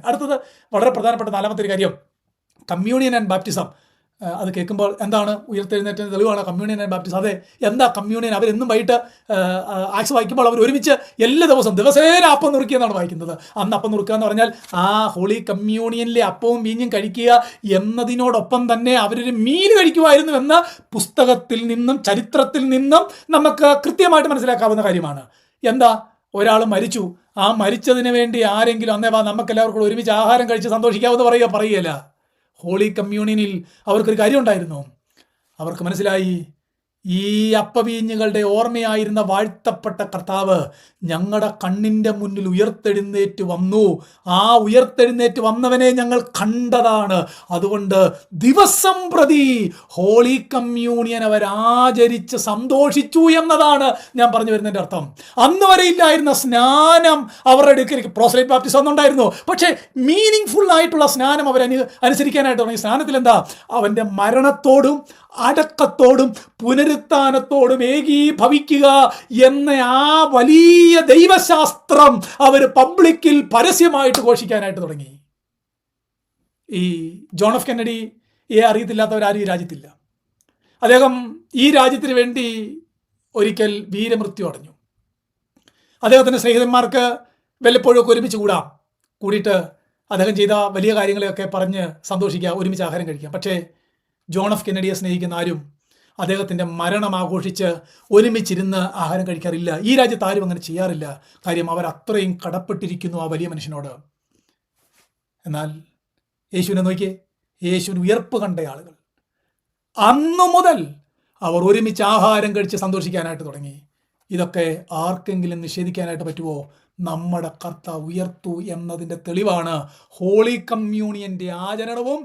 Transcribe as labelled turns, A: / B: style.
A: അടുത്തത് വളരെ പ്രധാനപ്പെട്ട നാലാമത്തെ ഒരു കാര്യം, കമ്മ്യൂണിയൻ ആൻഡ് ബാപ്റ്റിസം. അത് കേൾക്കുമ്പോൾ എന്താണ് ഉയർത്തെഴുന്നേറ്റത്തിന് തെളിവാണ് കമ്മ്യൂണിയൻ ആൻഡ് ബാപ്റ്റിസം. അതെ, എന്താ കമ്മ്യൂണിയൻ? അവരെന്നും വൈകിട്ട് ആക്സ് വായിക്കുമ്പോൾ അവർ ഒരുമിച്ച് എല്ലാ ദിവസേന അപ്പം നുറുക്കിയെന്നാണ് വായിക്കുന്നത്. അന്ന് അപ്പം നുറുക്കുക എന്ന് പറഞ്ഞാൽ ആ ഹോളി കമ്മ്യൂണിയനിലെ അപ്പവും വീഞ്ഞും കഴിക്കുക എന്നതിനോടൊപ്പം തന്നെ അവരൊരു മീൻ കഴിക്കുമായിരുന്നു എന്ന പുസ്തകത്തിൽ നിന്നും ചരിത്രത്തിൽ നിന്നും നമുക്ക് കൃത്യമായിട്ട് മനസ്സിലാക്കാവുന്ന കാര്യമാണ്. എന്താ, ഒരാൾ മരിച്ചു, ആ മരിച്ചതിന് വേണ്ടി ആരെങ്കിലും അന്നേ നമുക്കെല്ലാവർക്കും ഒരുമിച്ച് ആഹാരം കഴിച്ച് സന്തോഷിക്കാമെന്ന് പറയുകയല്ല. ഹോളി കമ്മ്യൂണിയനിൽ അവർക്കൊരു കാര്യമുണ്ടായിരുന്നു. അവർക്ക് മനസ്സിലായി, ഈ അപ്പവീഞ്ഞുകളുടെ ഓർമ്മയായിരുന്ന വാഴ്ത്തപ്പെട്ട കർത്താവ് ഞങ്ങളുടെ കണ്ണിൻ്റെ മുന്നിൽ ഉയർത്തെഴുന്നേറ്റ് വന്നു. ആ ഉയർത്തെഴുന്നേറ്റ് വന്നവനെ ഞങ്ങൾ കണ്ടതാണ്. അതുകൊണ്ട് ദിവസം പ്രതി ഹോളി കമ്മ്യൂണിയൻ അവരാചരിച്ച് സന്തോഷിച്ചു എന്നതാണ് ഞാൻ പറഞ്ഞു വരുന്നതിൻ്റെ അർത്ഥം. അന്ന് വരെ ഇല്ലായിരുന്ന സ്നാനം അവരുടെ അടുക്കലേക്ക്, പ്രോസലൈറ്റ് ബാപ്റ്റിസം ഒന്നുണ്ടായിരുന്നു, പക്ഷേ മീനിങ് ഫുൾ ആയിട്ടുള്ള സ്നാനം അവർ അനുസരിക്കാനായിട്ട് തുടങ്ങി. സ്നാനത്തിൽ എന്താ, അവൻ്റെ മരണത്തോടും അടക്കത്തോടും പുനരുത്ഥാനത്തോടും ഏകീഭവിക്കുക എന്ന ആ വലിയ ദൈവശാസ്ത്രം അവർ പബ്ലിക്കിൽ പരസ്യമായിട്ട് ഘോഷിക്കാനായിട്ട് തുടങ്ങി. ഈ ജോൺ എഫ് കെന്നഡിയെ അറിയത്തില്ലാത്തവരാരും ഈ രാജ്യത്തില്ല. അദ്ദേഹം ഈ രാജ്യത്തിന് വേണ്ടി ഒരിക്കൽ വീരമൃത്യു അടഞ്ഞു. അദ്ദേഹത്തിൻ്റെ സ്നേഹിതന്മാർക്ക് വല്ലപ്പോഴും ഒരുമിച്ച് കൂടിയിട്ട് അദ്ദേഹം ചെയ്ത വലിയ കാര്യങ്ങളെയൊക്കെ പറഞ്ഞ് സന്തോഷിക്കുക, ഒരുമിച്ച് ആഹാരം കഴിക്കാം. പക്ഷേ ജോൺ എഫ് കെന്നഡിയെ സ്നേഹിക്കുന്ന ആരും അദ്ദേഹത്തിൻ്റെ മരണം ആഘോഷിച്ച് ഒരുമിച്ചിരുന്ന് ആഹാരം കഴിക്കാറില്ല. ഈ രാജ്യത്ത് ആരും അങ്ങനെ ചെയ്യാറില്ല. കാര്യം അവർ അത്രയും കടപ്പെട്ടിരിക്കുന്നു ആ വലിയ മനുഷ്യനോട്. എന്നാൽ യേശുവിനെ നോക്കിയേ, യേശുവിന് ഉയർപ്പ് കണ്ട ആളുകൾ അന്നു മുതൽ അവർ ഒരുമിച്ച് ആഹാരം കഴിച്ച് സന്തോഷിക്കാനായിട്ട് തുടങ്ങി. ഇതൊക്കെ ആർക്കെങ്കിലും നിഷേധിക്കാനായിട്ട് പറ്റുമോ? നമ്മുടെ കർത്താവ് ഉയർത്തു എന്നതിൻ്റെ തെളിവാണ് ഹോളി കമ്മ്യൂണിയൻ്റെ ആചരണവും